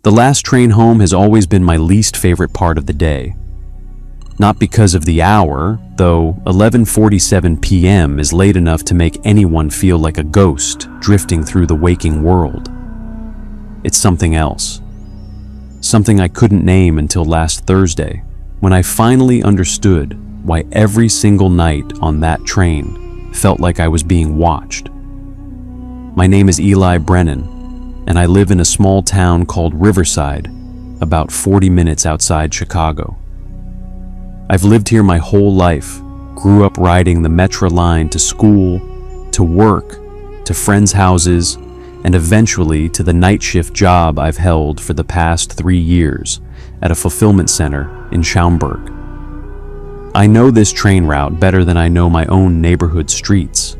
The last train home has always been my least favorite part of the day. Not because of the hour, though 11:47 p.m. is late enough to make anyone feel like a ghost drifting through the waking world. It's something else. Something I couldn't name until last Thursday, when I finally understood why every single night on that train felt like I was being watched. My name is Eli Brennan, and I live in a small town called Riverside, about 40 minutes outside Chicago. I've lived here my whole life, grew up riding the Metro line to school, to work, to friends' houses, and eventually to the night shift job I've held for the past 3 years at a fulfillment center in Schaumburg. I know this train route better than I know my own neighborhood streets.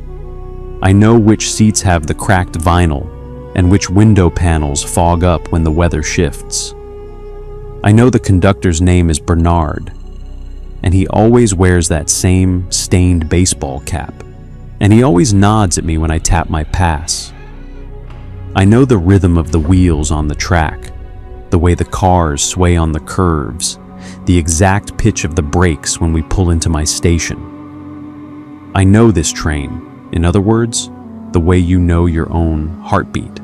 I know which seats have the cracked vinyl and which window panels fog up when the weather shifts. I know the conductor's name is Bernard, and he always wears that same stained baseball cap, and he always nods at me when I tap my pass. I know the rhythm of the wheels on the track, the way the cars sway on the curves, the exact pitch of the brakes when we pull into my station. I know this train, in other words, the way you know your own heartbeat.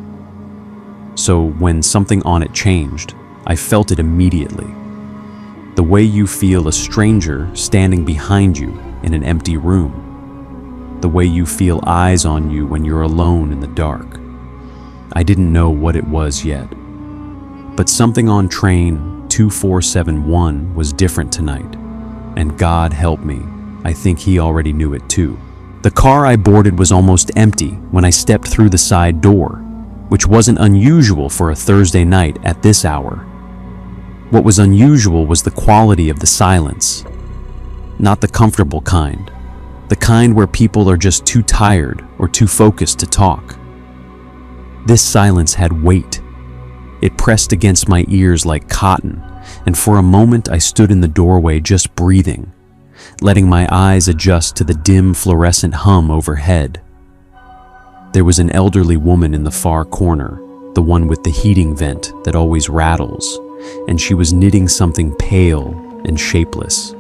So when something on it changed, I felt it immediately. The way you feel a stranger standing behind you in an empty room. The way you feel eyes on you when you're alone in the dark. I didn't know what it was yet. But something on train 2471 was different tonight. And God help me, I think he already knew it too. The car I boarded was almost empty when I stepped through the side door, which wasn't unusual for a Thursday night at this hour. What was unusual was the quality of the silence. Not the comfortable kind. The kind where people are just too tired or too focused to talk. This silence had weight. It pressed against my ears like cotton, and for a moment I stood in the doorway just breathing, letting my eyes adjust to the dim fluorescent hum overhead. There was an elderly woman in the far corner, the one with the heating vent that always rattles, and she was knitting something pale and shapeless.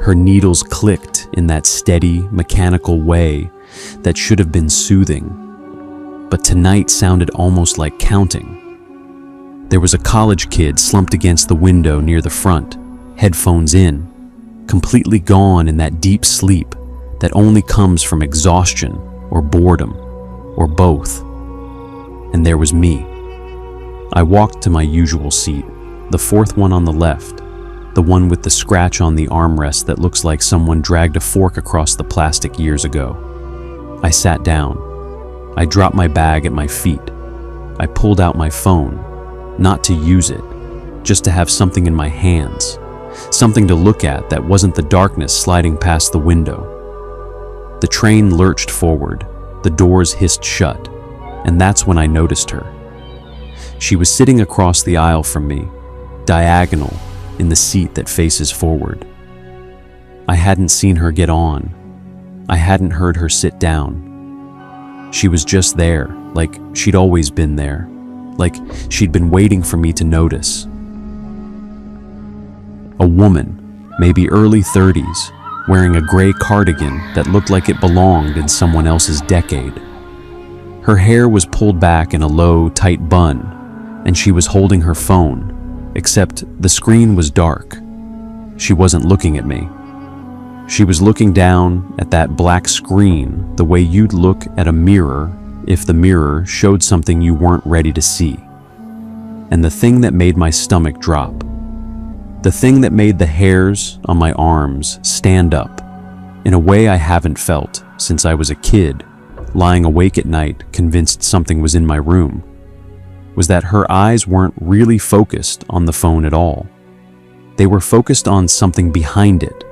Her needles clicked in that steady, mechanical way that should have been soothing, but tonight sounded almost like counting. There was a college kid slumped against the window near the front, headphones in, completely gone in that deep sleep that only comes from exhaustion or boredom, or both. And there was me. I walked to my usual seat, the fourth one on the left, the one with the scratch on the armrest that looks like someone dragged a fork across the plastic years ago. I sat down. I dropped my bag at my feet. I pulled out my phone, not to use it, just to have something in my hands, something to look at that wasn't the darkness sliding past the window. The train lurched forward, the doors hissed shut, and that's when I noticed her. She was sitting across the aisle from me, diagonal, in the seat that faces forward. I hadn't seen her get on. I hadn't heard her sit down. She was just there, like she'd always been there, like she'd been waiting for me to notice. A woman, maybe early 30s, wearing a gray cardigan that looked like it belonged in someone else's decade. Her hair was pulled back in a low, tight bun, and she was holding her phone, except the screen was dark. She wasn't looking at me. She was looking down at that black screen the way you'd look at a mirror if the mirror showed something you weren't ready to see. And the thing that made my stomach drop, the thing that made the hairs on my arms stand up in a way I haven't felt since I was a kid, lying awake at night convinced something was in my room, was that her eyes weren't really focused on the phone at all. They were focused on something behind it,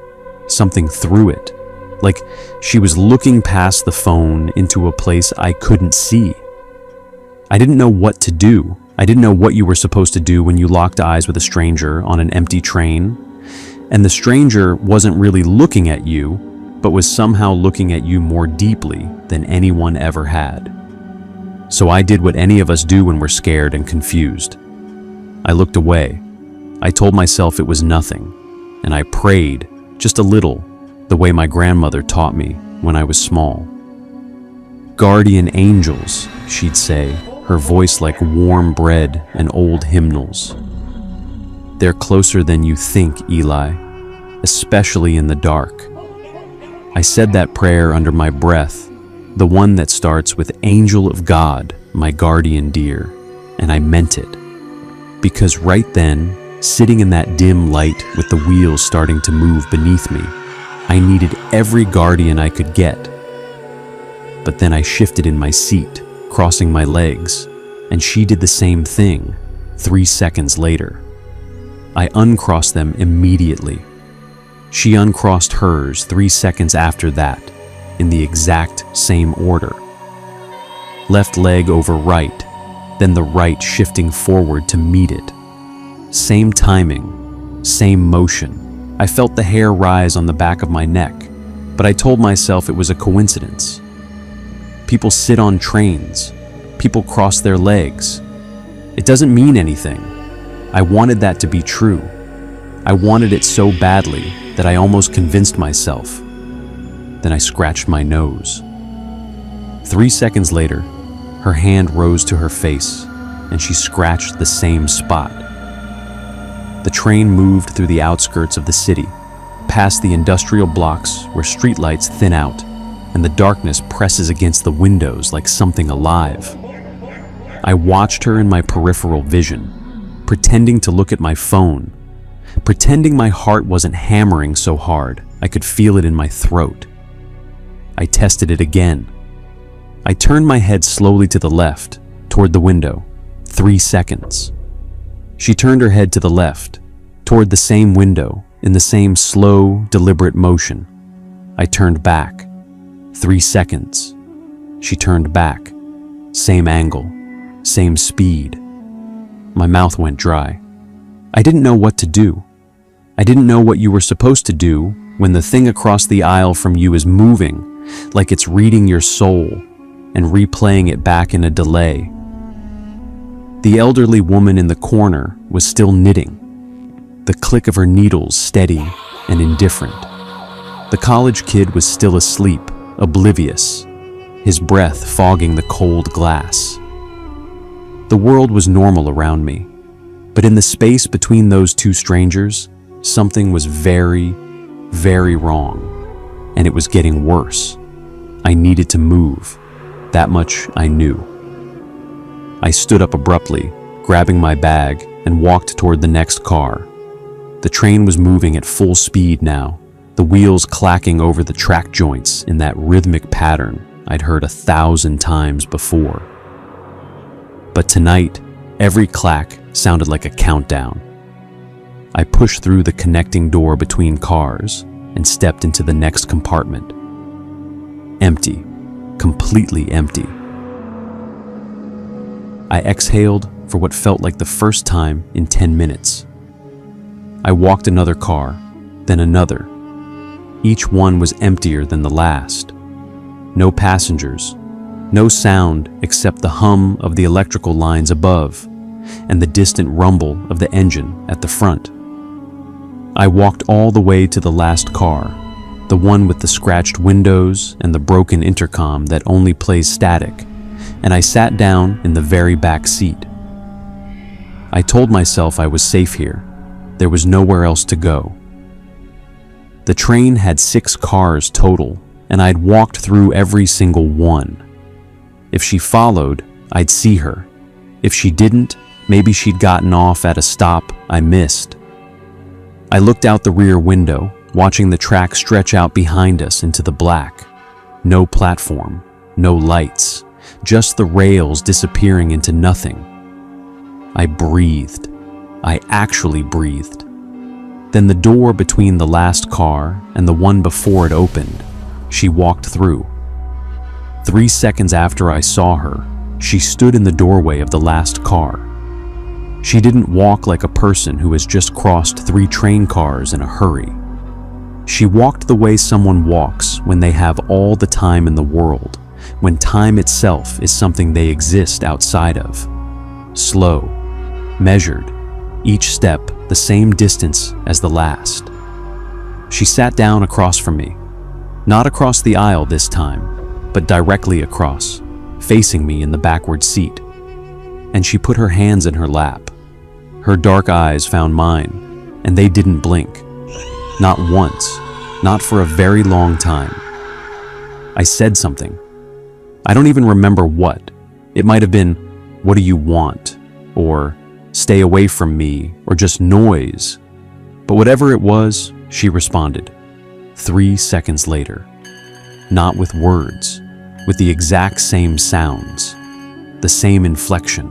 something through it, like she was looking past the phone into a place I couldn't see. I didn't know what to do. I didn't know what you were supposed to do when you locked eyes with a stranger on an empty train, and the stranger wasn't really looking at you, but was somehow looking at you more deeply than anyone ever had. So I did what any of us do when we're scared and confused. I looked away. I told myself it was nothing, and I prayed, just a little, the way my grandmother taught me when I was small. "Guardian angels," she'd say, her voice like warm bread and old hymnals. "They're closer than you think, Eli, especially in the dark." I said that prayer under my breath, the one that starts with "Angel of God, my guardian dear," and I meant it. Because right then, sitting in that dim light with the wheels starting to move beneath me, I needed every guardian I could get. But then I shifted in my seat, crossing my legs, and she did the same thing 3 seconds later. I uncrossed them immediately. She uncrossed hers 3 seconds after that, in the exact same order. Left leg over right, then the right shifting forward to meet it. Same timing, same motion. I felt the hair rise on the back of my neck, but I told myself it was a coincidence. People sit on trains. People cross their legs. It doesn't mean anything. I wanted that to be true. I wanted it so badly that I almost convinced myself. Then I scratched my nose. 3 seconds later, her hand rose to her face, and she scratched the same spot. The train moved through the outskirts of the city, past the industrial blocks where streetlights thin out, and the darkness presses against the windows like something alive. I watched her in my peripheral vision, pretending to look at my phone, pretending my heart wasn't hammering so hard I could feel it in my throat. I tested it again. I turned my head slowly to the left, toward the window. 3 seconds. She turned her head to the left, toward the same window, in the same slow, deliberate motion. I turned back. 3 seconds. She turned back. Same angle, same speed. My mouth went dry. I didn't know what to do. I didn't know what you were supposed to do when the thing across the aisle from you is moving, like it's reading your soul and replaying it back in a delay. The elderly woman in the corner was still knitting, the click of her needles steady and indifferent. The college kid was still asleep, oblivious, his breath fogging the cold glass. The world was normal around me, but in the space between those two strangers, something was very, very wrong, and it was getting worse. I needed to move. That much I knew. I stood up abruptly, grabbing my bag, and walked toward the next car. The train was moving at full speed now, the wheels clacking over the track joints in that rhythmic pattern I'd heard 1,000 times before. But tonight, every clack sounded like a countdown. I pushed through the connecting door between cars and stepped into the next compartment. Empty, completely empty. I exhaled for what felt like the first time in 10 minutes. I walked another car, then another. Each one was emptier than the last. No passengers, no sound except the hum of the electrical lines above and the distant rumble of the engine at the front. I walked all the way to the last car, the one with the scratched windows and the broken intercom that only plays static, and I sat down in the very back seat. I told myself I was safe here. There was nowhere else to go. The train had 6 cars total, and I'd walked through every single one. If she followed, I'd see her. If she didn't, maybe she'd gotten off at a stop I missed. I looked out the rear window, watching the track stretch out behind us into the black. No platform, no lights, just the rails disappearing into nothing. I breathed. I actually breathed. Then the door between the last car and the one before it opened. She walked through. 3 seconds after I saw her, she stood in the doorway of the last car. She didn't walk like a person who has just crossed 3 train cars in a hurry. She walked the way someone walks when they have all the time in the world, when time itself is something they exist outside of. Slow, measured, each step the same distance as the last. She sat down across from me, not across the aisle this time, but directly across, facing me in the backward seat. And she put her hands in her lap. Her dark eyes found mine, and they didn't blink. Not once, not for a very long time. I said something. I don't even remember what. It might have been, "What do you want?" or "Stay away from me," or just noise. But whatever it was, she responded. 3 seconds later. Not with words, with the exact same sounds, the same inflection,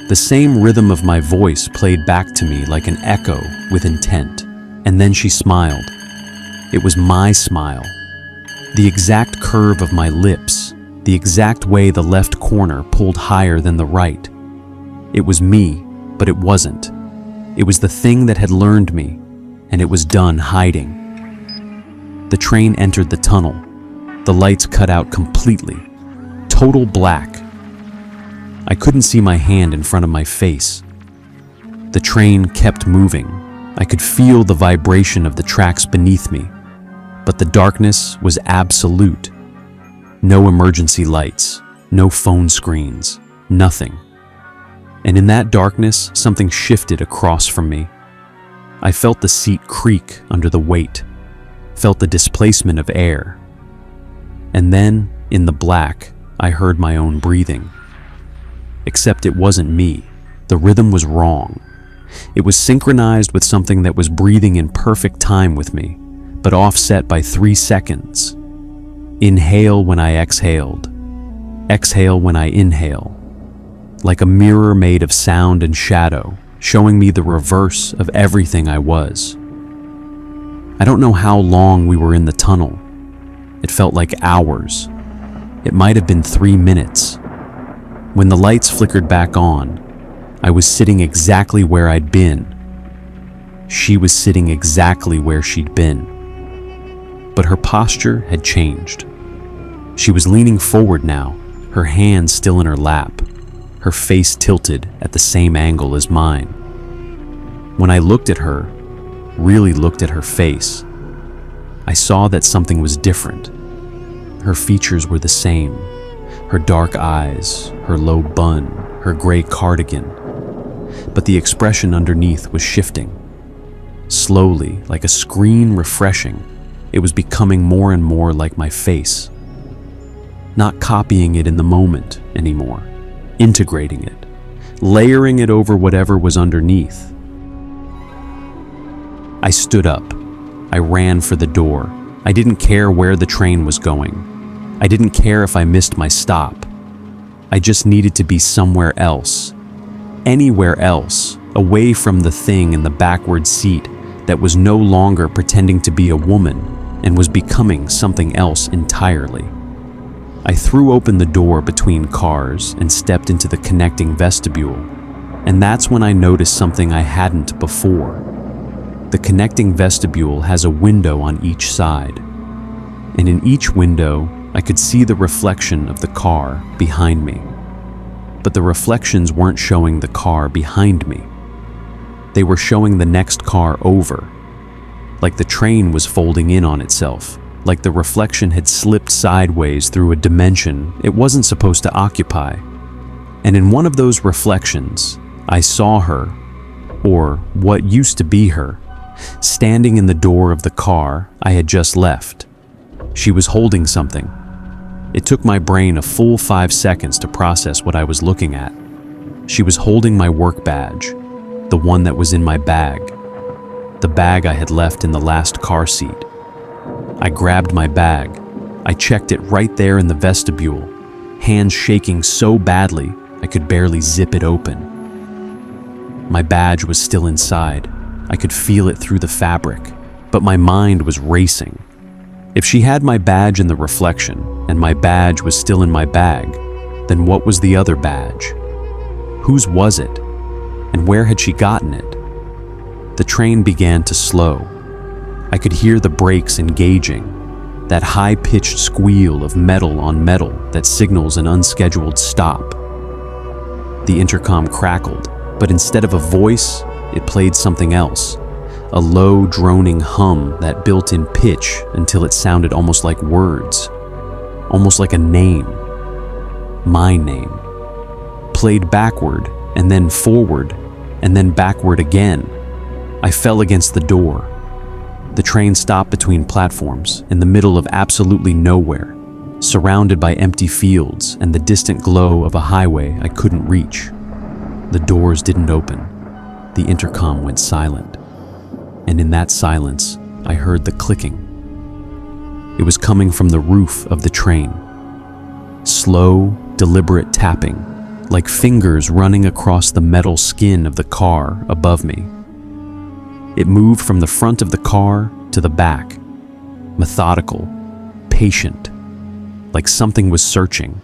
the same rhythm of my voice played back to me like an echo with intent. And then she smiled. It was my smile. The exact curve of my lips, the exact way the left corner pulled higher than the right. It was me, but it wasn't. It was the thing that had learned me, and it was done hiding. The train entered the tunnel. The lights cut out completely. Total black. I couldn't see my hand in front of my face. The train kept moving. I could feel the vibration of the tracks beneath me, but the darkness was absolute. No emergency lights, no phone screens, nothing. And in that darkness, something shifted across from me. I felt the seat creak under the weight, felt the displacement of air. And then, in the black, I heard my own breathing. Except it wasn't me. The rhythm was wrong. It was synchronized with something that was breathing in perfect time with me, but offset by 3 seconds. Inhale when I exhaled. Exhale when I inhale. Like a mirror made of sound and shadow, showing me the reverse of everything I was. I don't know how long we were in the tunnel. It felt like hours. It might have been 3 minutes. When the lights flickered back on, I was sitting exactly where I'd been. She was sitting exactly where she'd been. But her posture had changed. She was leaning forward now, her hands still in her lap, her face tilted at the same angle as mine. When I looked at her, really looked at her face, I saw that something was different. Her features were the same. Her dark eyes, her low bun, her gray cardigan. But the expression underneath was shifting. Slowly, like a screen refreshing, it was becoming more and more like my face. Not copying it in the moment anymore, integrating it, layering it over whatever was underneath. I stood up. I ran for the door. I didn't care where the train was going. I didn't care if I missed my stop. I just needed to be somewhere else. Anywhere else, away from the thing in the backward seat that was no longer pretending to be a woman and was becoming something else entirely. I threw open the door between cars and stepped into the connecting vestibule, and that's when I noticed something I hadn't before. The connecting vestibule has a window on each side, and in each window, I could see the reflection of the car behind me. But the reflections weren't showing the car behind me. They were showing the next car over, like the train was folding in on itself, like the reflection had slipped sideways through a dimension it wasn't supposed to occupy. And in one of those reflections, I saw her, or what used to be her, standing in the door of the car I had just left. She was holding something. It took my brain a full 5 seconds to process what I was looking at. She was holding my work badge, the one that was in my bag, the bag I had left in the last car seat. I grabbed my bag. I checked it right there in the vestibule, hands shaking so badly I could barely zip it open. My badge was still inside. I could feel it through the fabric, but my mind was racing. If she had my badge in the reflection, and my badge was still in my bag, then what was the other badge? Whose was it? And where had she gotten it? The train began to slow. I could hear the brakes engaging, that high-pitched squeal of metal on metal that signals an unscheduled stop. The intercom crackled, but instead of a voice, it played something else. A low, droning hum that built in pitch until it sounded almost like words. Almost like a name. My name. Played backward, and then forward, and then backward again. I fell against the door. The train stopped between platforms, in the middle of absolutely nowhere, surrounded by empty fields and the distant glow of a highway I couldn't reach. The doors didn't open. The intercom went silent. And in that silence, I heard the clicking. It was coming from the roof of the train. Slow, deliberate tapping, like fingers running across the metal skin of the car above me. It moved from the front of the car to the back, methodical, patient, like something was searching.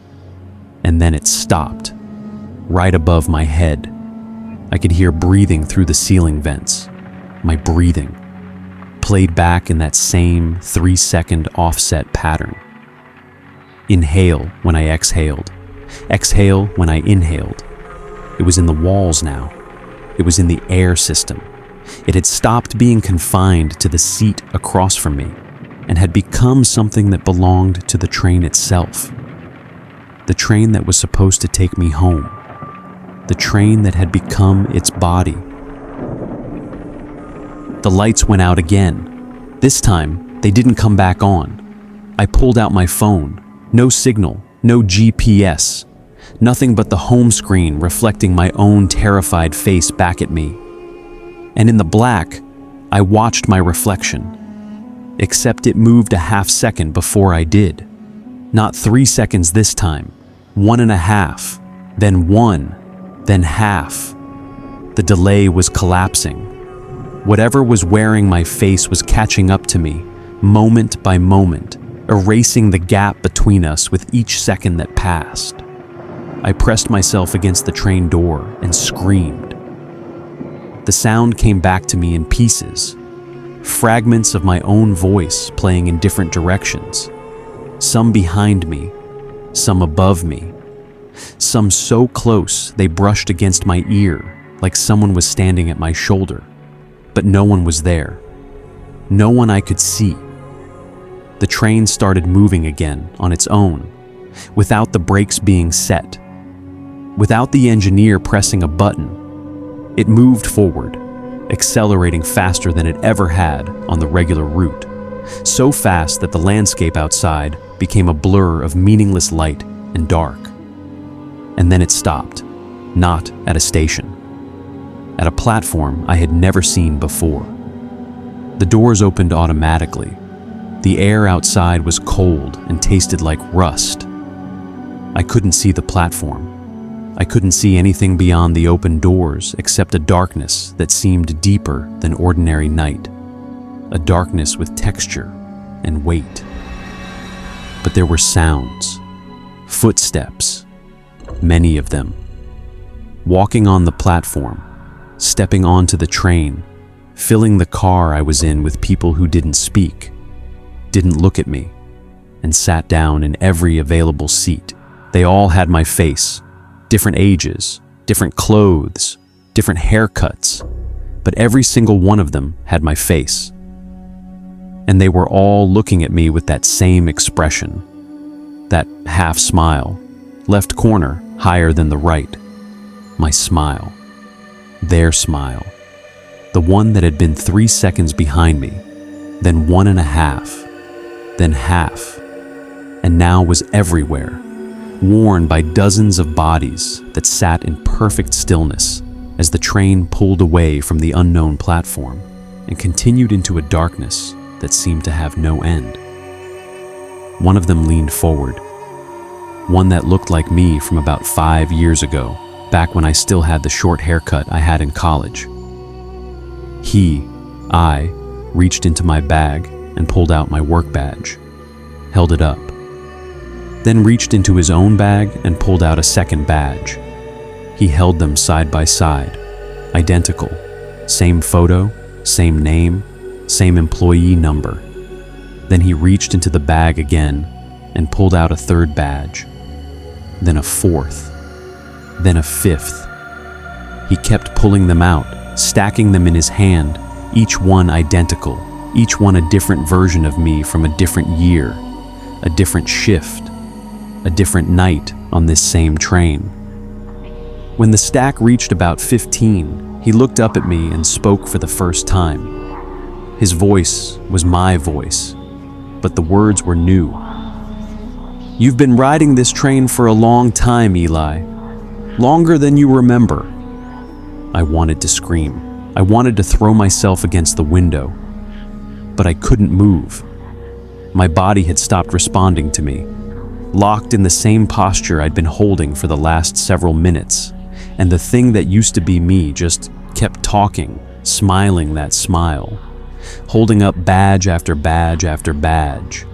And then it stopped, right above my head. I could hear breathing through the ceiling vents. My breathing, played back in that same 3-second offset pattern. Inhale when I exhaled. Exhale when I inhaled. It was in the walls now. It was in the air system. It had stopped being confined to the seat across from me and had become something that belonged to the train itself. The train that was supposed to take me home. The train that had become its body. The lights went out again. This time, they didn't come back on. I pulled out my phone. No signal, no GPS. Nothing but the home screen reflecting my own terrified face back at me. And in the black, I watched my reflection. Except it moved a half second before I did. Not 3 seconds this time. 1.5, then 1, then half. The delay was collapsing. Whatever was wearing my face was catching up to me, moment by moment, erasing the gap between us with each second that passed. I pressed myself against the train door and screamed. The sound came back to me in pieces, fragments of my own voice playing in different directions, some behind me, some above me, some so close they brushed against my ear like someone was standing at my shoulder, but no one was there, no one I could see. The train started moving again on its own, without the brakes being set, without the engineer pressing a button. It moved forward, accelerating faster than it ever had on the regular route, so fast that the landscape outside became a blur of meaningless light and dark. And then it stopped, not at a station, at a platform I had never seen before. The doors opened automatically. The air outside was cold and tasted like rust. I couldn't see the platform. I couldn't see anything beyond the open doors except a darkness that seemed deeper than ordinary night, a darkness with texture and weight. But there were sounds, footsteps, many of them. Walking on the platform, stepping onto the train, filling the car I was in with people who didn't speak, didn't look at me, and sat down in every available seat. They all had my face. Different ages, different clothes, different haircuts, but every single one of them had my face. And they were all looking at me with that same expression, that half smile, left corner higher than the right. My smile, their smile, the one that had been 3 seconds behind me, then 1.5, then half, and now was everywhere. Worn by dozens of bodies that sat in perfect stillness as the train pulled away from the unknown platform and continued into a darkness that seemed to have no end. One of them leaned forward, one that looked like me from about 5 years ago, back when I still had the short haircut I had in college. I, reached into my bag and pulled out my work badge, held it up, then reached into his own bag and pulled out a second badge. He held them side by side, identical, same photo, same name, same employee number. Then he reached into the bag again and pulled out a third badge, then a fourth, then a fifth. He kept pulling them out, stacking them in his hand, each one identical, each one a different version of me from a different year, a different shift, a different night on this same train. When the stack reached about 15, he looked up at me and spoke for the first time. His voice was my voice, but the words were new. "You've been riding this train for a long time, Eli. Longer than you remember." I wanted to scream. I wanted to throw myself against the window, but I couldn't move. My body had stopped responding to me, locked in the same posture I'd been holding for the last several minutes, and the thing that used to be me just kept talking, smiling that smile, holding up badge after badge after badge.